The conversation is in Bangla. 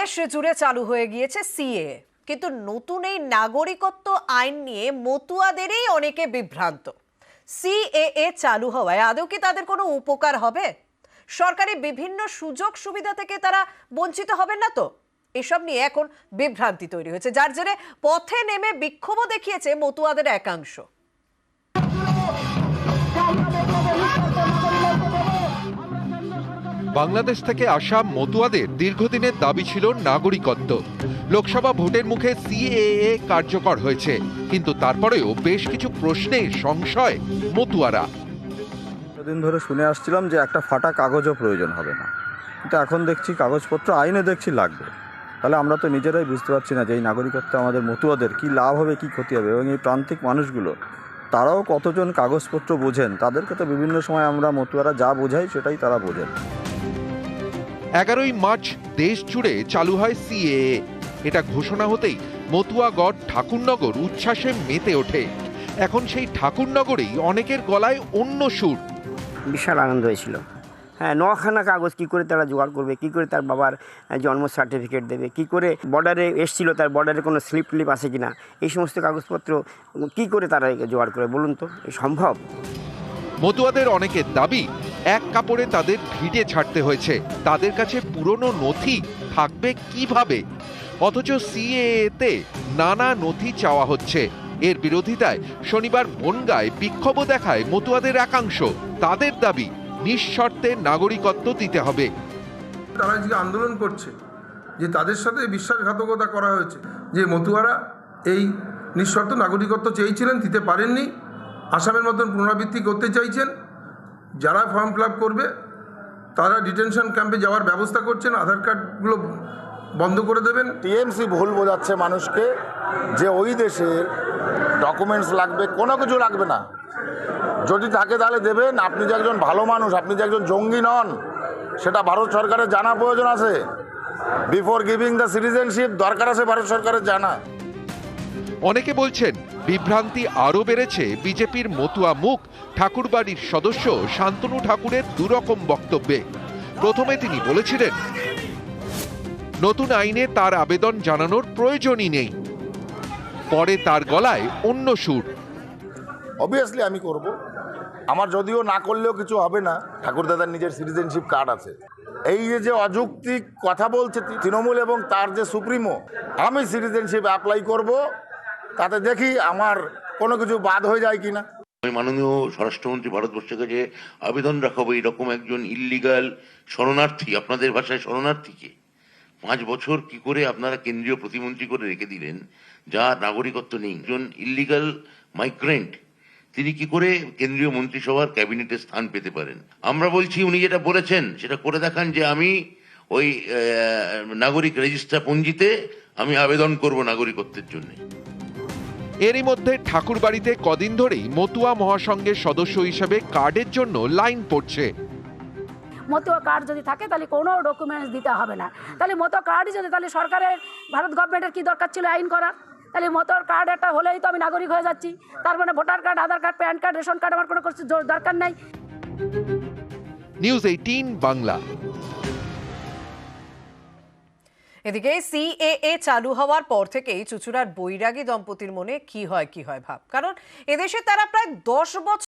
দেশ জুড়ে চালু হয়ে গিয়েছে সিএএ, কিন্তু নতুন এই নাগরিকত্ব আইন নিয়ে মতুয়াদেরই অনেকে বিভ্রান্ত। সিএএ চালু হওয়ায় আদৌ কি তাদের কোনো উপকার হবে? সরকারি বিভিন্ন সুযোগ সুবিধা থেকে তারা বঞ্চিত হবেন না তো? এসব নিয়ে এখন বিভ্রান্তি তৈরি হয়েছে, যার জেরে পথে নেমে বিক্ষোভও দেখিয়েছে মতুয়াদের একাংশ। বাংলাদেশ থেকে আসা মতুয়াদের দীর্ঘদিনের দাবি ছিল নাগরিকত্ব। লোকসভা ভোটের মুখে সিএএ কার্যকর হয়েছে, কিন্তু তারপরেও বেশ কিছু প্রশ্নে সংশয় মতুয়ারা। এতদিন ধরে শুনে আসছিলাম যে একটা ফাটা কাগজও প্রয়োজন হবে না, কিন্তু এখন দেখছি কাগজপত্র আইনে দেখছি লাগবে। তাহলে আমরা তো নিজেরাই বুঝতে পারছি না যে এই নাগরিকত্ব আমাদের মতুয়াদের কি লাভ হবে, কি ক্ষতি হবে, এবং এই প্রান্তিক মানুষগুলো তারাও কতজন কাগজপত্র বোঝেন, তাদেরকে তো বিভিন্ন সময় আমরা মতুয়ারা যা বোঝাই সেটাই তারা বোঝেন। 11ই মার্চ দেশ জুড়ে চালু হয় সিএএ। এটা ঘোষণা হতেই মতুয়াগড় ঠাকুরনগর উচ্ছ্বাসে মেতে ওঠে। এখন সেই ঠাকুরনগরেই অনেকের গলায় অন্য সুর। বিশাল আনন্দ হয়েছিল। হ্যাঁ, 9খানা কাগজ কী করে তারা জোগাড় করবে, কী করে তার বাবার জন্ম সার্টিফিকেট দেবে, কী করে বর্ডারে এসেছিল তার বর্ডারে কোনো স্লিপ টিপ আছে কি না, এই সমস্ত কাগজপত্র কী করে তারা জোগাড় করে বলুন তো, সম্ভব? মতুয়াদের অনেকের দাবি এক কাপড়ে তাদের ভিটে ছাড়তে হয়েছে। তাদের কাছে পুরনো নথি থাকবে কিভাবে? অথচ সিএএতে নানা নথি চাওয়া হচ্ছে। এর বিরোধিতায় শনিবার বনগাঁয় বিক্ষোভ দেখায় মতুয়াদের একাংশ। তাদের দাবি নিঃশর্তে নাগরিকত্ব দিতে হবে। তারা যে আন্দোলন করছে, যে তাদের সাথে বিশ্বাসঘাতকতা করা হয়েছে, যে মতুয়ারা এই নিঃশর্ত নাগরিকত্ব চেয়েছিলেন, দিতে পারেননি, আসামের মতন পুনরাবৃত্তি করতে চাইছেন। যারা ফর্ম ফিল আপ করবে তারা ডিটেনশন ক্যাম্পে যাওয়ার ব্যবস্থা করছেন, আধার কার্ডগুলো বন্ধ করে দেবেন। টিএমসি ভুল বোঝাচ্ছে মানুষকে যে ওই দেশের ডকুমেন্টস লাগবে, কোনো কিছু লাগবে না। যদি থাকে তাহলে দেবেন। আপনি যে একজন ভালো মানুষ, আপনি যে একজন জঙ্গি নন, সেটা ভারত সরকারের জানা প্রয়োজন আছে। বিফোর গিভিং দ্য সিটিজেনশিপ দরকার আছে ভারত সরকারের জানা। অনেকে বলছেন বিভ্রান্তি আরও বেড়েছে বিজেপির মতুয়া মুখ ঠাকুরবাড়ির সদস্য শান্তনু ঠাকুরের দুরকম বক্তব্যে। প্রথমে তিনি বলেছিলেন নতুন আইনে তার আবেদন জানানোর প্রয়োজনই নেই। পরে তার গলায় অন্য সুর। অবভিয়াসলি আমি করব। আমার যদিও না করলেও কিছু হবে না, ঠাকুরদাদার নিজের সিটিজেনশিপ কার্ড আছে। এই যে অযৌক্তিক কথা বলছে তৃণমূল এবং তার যে সুপ্রিমো, আমি সিটিজেনশিপ অ্যাপ্লাই করব, তাতে দেখি আমার কোনো কিছু বাদ হয়ে যায় কিনা। আমি মাননীয় স্বরাষ্ট্রমন্ত্রী ভারতবর্ষের কাছে আবেদন রাখাবো, এরকম একজন ইল্লিগাল শরণার্থী, আপনাদের ভাষায় শরণার্থীকে 5 বছর কি করে আপনারা কেন্দ্রীয় প্রতিমন্ত্রী করে রেখে দিলেন, যার নাগরিকত্ব নেই। একজন ইল্লিগাল মাইগ্রেন্ট, তিনি কি করে কেন্দ্রীয় মন্ত্রিসভার ক্যাবিনেটে স্থান পেতে পারেন? আমরা বলছি উনি যেটা বলেছেন সেটা করে দেখান, যে আমি ওই নাগরিক রেজিস্টার পঞ্জিতে আমি আবেদন করব নাগরিকত্বের জন্য। এরই মধ্যে ঠাকুরবাড়িতে কদিন ধরেই মতুয়া মহাসংঘের সদস্য হিসেবে কার্ডের জন্য লাইন পড়ছে। মতুয়া কার্ড যদি থাকে তাহলে কোনো ডকুমেন্টস দিতে হবে না। তাহলে মতুয়া কার্ডই যদি, তাহলে সরকারের ভারত গভর্নমেন্টের কি দরকার ছিল আইন করা? তাহলে মতুয়ার কার্ড একটা হলেই তো আমি নাগরিক হয়ে যাচ্ছি। তার মানে voter card, Aadhaar card, PAN card, ration card আমার কোনো দরকার নাই। নিউজ 18 বাংলা। এদিকে সিএএ চালু হওয়ার পর থেকেই চুঁচুড়ার বৈরাগী দম্পতির মনে কি হয় ভাব। কারণ এদেশে তারা প্রায় 10 বছর